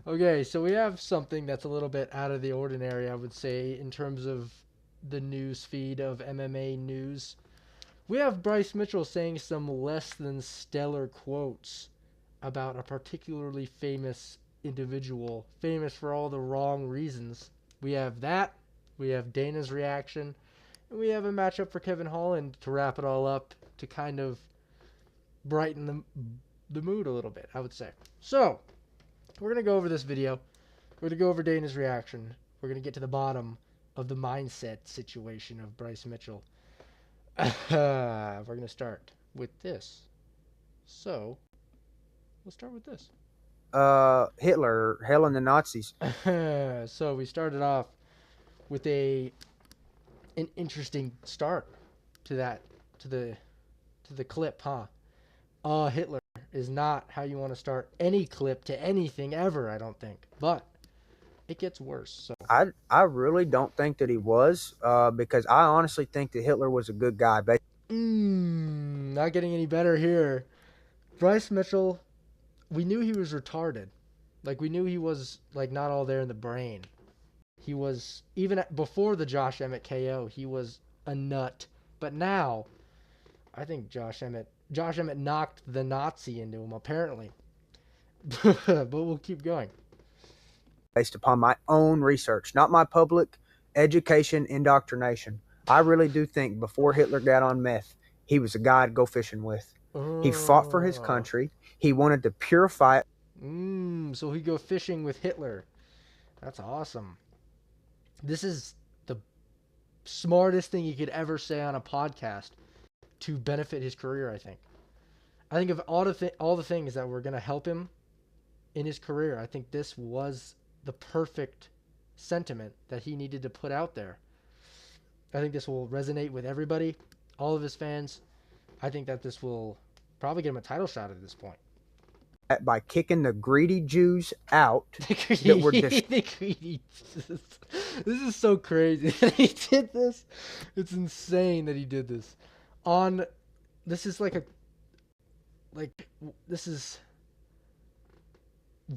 Okay, so we have something that's a little bit out of the ordinary, I would say, in terms of the news feed of MMA news. We have Bryce Mitchell saying some less than stellar quotes about a particularly famous individual, famous for all the wrong reasons. We have that. We have Dana's reaction. And we have a matchup for Kevin Holland to wrap it all up to kind of brighten the mood a little bit, I would say. So, we're going to go over this video. We're going to go over Dana's reaction. We're going to get to the bottom of the mindset situation of Bryce Mitchell. We're going to start with this. So, we'll start with this. Hitler, hell and the Nazis. So, we started off with an interesting start to that to the clip, huh? Hitler is not how you want to start any clip to anything ever, I don't think. But it gets worse. So I really don't think that he was, because I honestly think that Hitler was a good guy. not getting any better here. Bryce Mitchell, we knew he was retarded. Like we knew he was like not all there in the brain. He was even before the Josh Emmett KO, he was a nut. But now, I think Josh Emmett knocked the Nazi into him apparently. But we'll keep going. Based upon my own research, not my public education indoctrination. I really do think before Hitler got on meth, he was a guy to go fishing with. He fought for his Oh. country. He wanted to purify it. So he go fishing with Hitler. That's awesome. This is the smartest thing he could ever say on a podcast to benefit his career, I think. I think of all the things that were going to help him in his career, I think this was the perfect sentiment that he needed to put out there. I think this will resonate with everybody, all of his fans. I think that this will probably get him a title shot at this point. By kicking the greedy Jews out The that were greedy, the greedy. This is so crazy that he did this. It's insane that he did this. On, this is like a, like this is,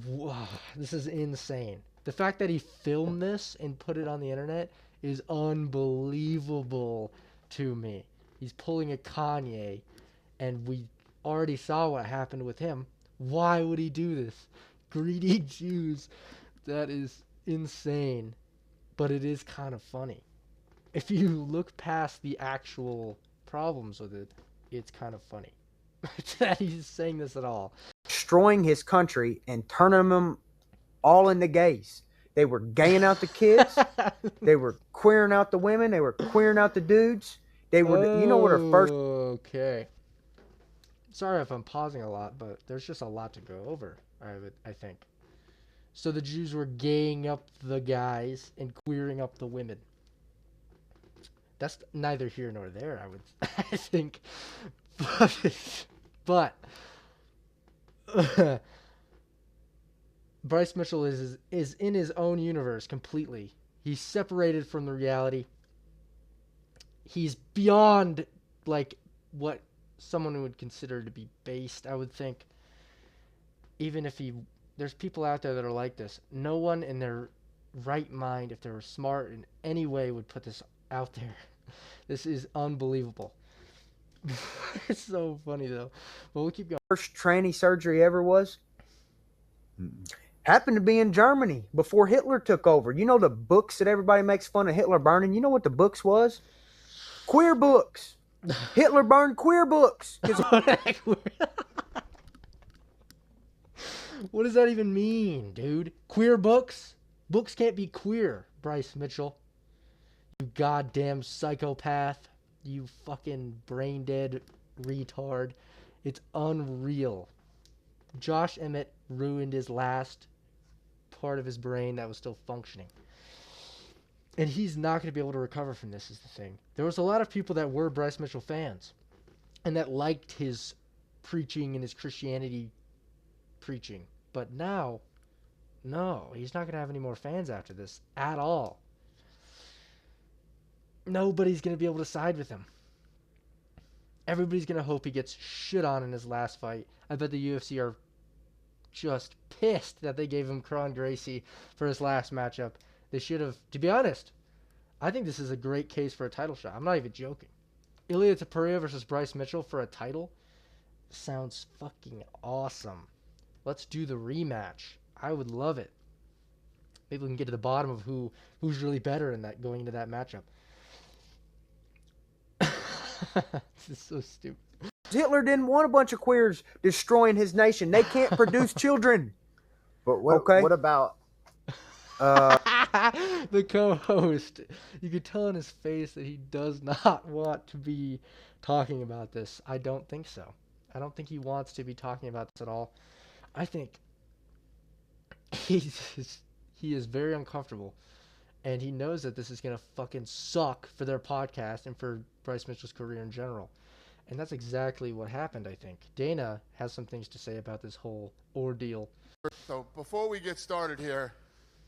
wow, this is insane. The fact that he filmed this and put it on the internet is unbelievable to me. He's pulling a Kanye, and we already saw what happened with him. Why would he do this? Greedy Jews. That is insane. But it is kind of funny. If you look past the actual problems with it, it's kind of funny that he's saying this at all. destroying his country and turning them all into gays. They were gaying out the kids. They were queering out the women. They were queering out the dudes. They were, you know what our first Okay. Sorry if I'm pausing a lot, but there's just a lot to go over. I think. So the Jews were gaying up the guys and queering up the women. That's neither here nor there. I think, but Bryce Mitchell is in his own universe completely. He's separated from the reality. He's beyond like what someone would consider to be based, I would think. Even if he there's people out there that are like this. No one in their right mind, if they were smart in any way, would put this out there. This is unbelievable. It's so funny though. But we'll keep going. first tranny surgery ever was? Happened to be in Germany before Hitler took over. You know the books that everybody makes fun of Hitler burning? You know what the books was? Queer books. Hitler burned queer books. What does that even mean, dude? Queer books? Books can't be queer, Bryce Mitchell. You goddamn psychopath. You fucking brain dead retard. It's unreal. Josh Emmett ruined his last part of his brain that was still functioning. And he's not going to be able to recover from this, is the thing. There was a lot of people that were Bryce Mitchell fans and that liked his preaching and his Christianity preaching. But now, no, he's not going to have any more fans after this at all. Nobody's going to be able to side with him. Everybody's going to hope he gets shit on in his last fight. I bet the UFC are just pissed that they gave him Kron Gracie for his last matchup. They should have, to be honest, I think this is a great case for a title shot. I'm not even joking. Ilya Topuria versus Bryce Mitchell for a title sounds fucking awesome. Let's do the rematch. I would love it. Maybe we can get to the bottom of who's really better in that going into that matchup. This is so stupid. Hitler didn't want a bunch of queers destroying his nation. They can't produce children. But what about the co-host? You could tell in his face that he does not want to be talking about this. I don't think so. I don't think he wants to be talking about this at all. I think he is very uncomfortable, and he knows that this is gonna fucking suck for their podcast and for Bryce Mitchell's career in general. And that's exactly what happened, I think. Dana has some things to say about this whole ordeal. So before we get started here,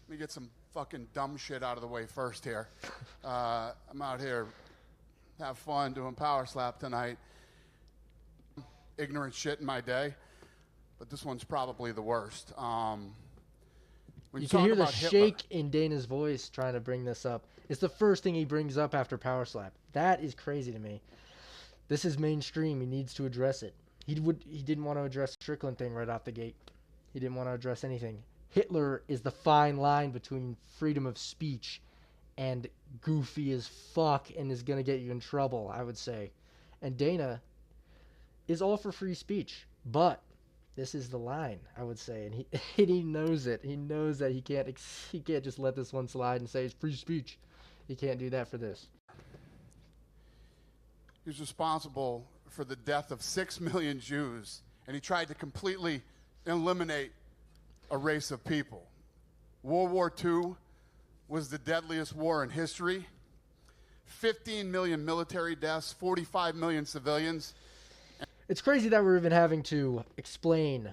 let me get some fucking dumb shit out of the way first here. I'm out here, have fun doing Power Slap tonight. Ignorant shit in my day, but this one's probably the worst. You can hear the shake in Dana's voice trying to bring this up. It's the first thing he brings up after Power Slap. That is crazy to me. This is mainstream. He needs to address it. He didn't want to address the Strickland thing right off the gate. He didn't want to address anything. Hitler is the fine line between freedom of speech and goofy as fuck and is going to get you in trouble, I would say. And Dana is all for free speech, but this is the line, I would say, and he knows it. He knows that he can't just let this one slide and say it's free speech. He can't do that for this. He's responsible for the death of 6 million Jews, and he tried to completely eliminate a race of people. World War II was the deadliest war in history. 15 million military deaths, 45 million civilians. It's crazy that we're even having to explain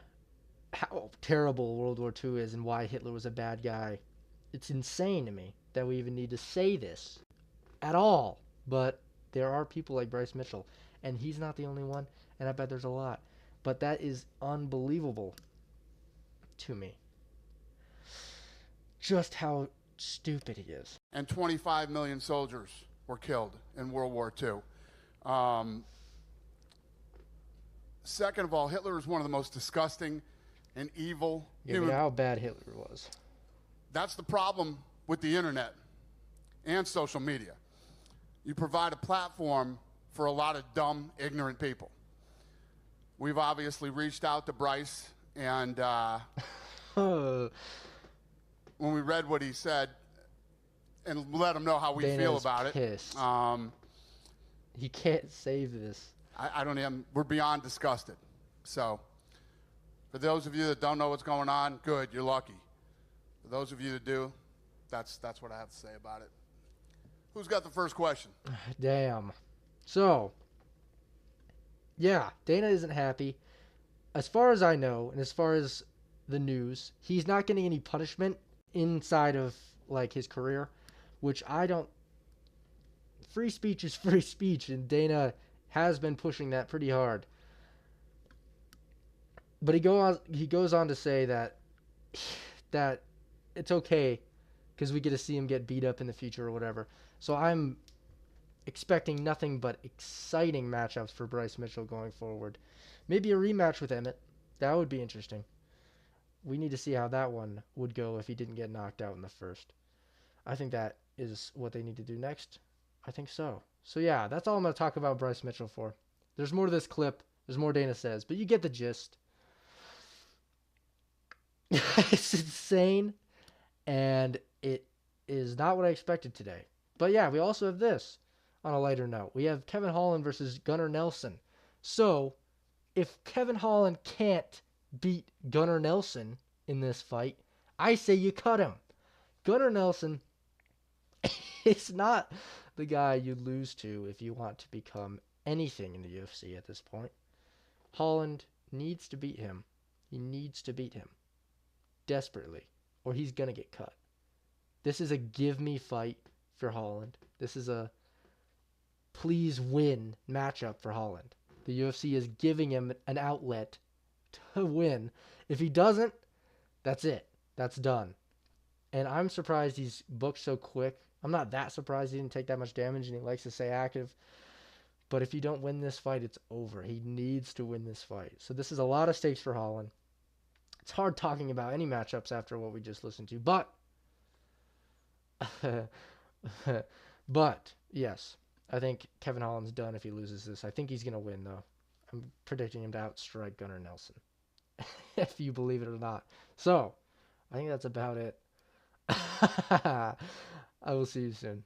how terrible World War II is and why Hitler was a bad guy. It's insane to me that we even need to say this at all. But there are people like Bryce Mitchell, and he's not the only one, and I bet there's a lot. But that is unbelievable to me. Just how stupid he is. And 25 million soldiers were killed in World War II. Second of all, Hitler is one of the most disgusting and evil human. How bad Hitler was. That's the problem with the internet and social media. You provide a platform for a lot of dumb, ignorant people. We've obviously reached out to Bryce, and when we read what he said and let him know how we feel about pissed. it. He can't save this. I don't even, we're beyond disgusted. So, for those of you that don't know what's going on, good, you're lucky. For those of you that do, that's what I have to say about it. Who's got the first question? Damn. So, yeah, Dana isn't happy. As far as I know, and as far as the news, he's not getting any punishment inside of, like, his career, which I don't... Free speech is free speech, and Dana has been pushing that pretty hard. But he goes on to say that it's okay because we get to see him get beat up in the future or whatever. So I'm expecting nothing but exciting matchups for Bryce Mitchell going forward. Maybe a rematch with Emmett. That would be interesting. We need to see how that one would go if he didn't get knocked out in the first. I think that is what they need to do next. I think so. So yeah, that's all I'm going to talk about Bryce Mitchell for. There's more to this clip. There's more Dana says, but you get the gist. It's insane, and it is not what I expected today. But yeah, we also have this on a lighter note. We have Kevin Holland versus Gunnar Nelson. So if Kevin Holland can't beat Gunnar Nelson in this fight, I say you cut him. Gunnar Nelson is not the guy you lose to if you want to become anything in the UFC at this point. Holland needs to beat him. He needs to beat him desperately, or he's going to get cut. This is a give me fight for Holland. This is a please win matchup for Holland. The UFC is giving him an outlet to win. If he doesn't, that's it. That's done. And I'm surprised he's booked so quick. I'm not that surprised he didn't take that much damage, and he likes to stay active. But if you don't win this fight, it's over. He needs to win this fight. So this is a lot of stakes for Holland. It's hard talking about any matchups after what we just listened to. But yes, I think Kevin Holland's done if he loses this. I think he's going to win, though. I'm predicting him to outstrike Gunnar Nelson, if you believe it or not. So I think that's about it. I will see you soon.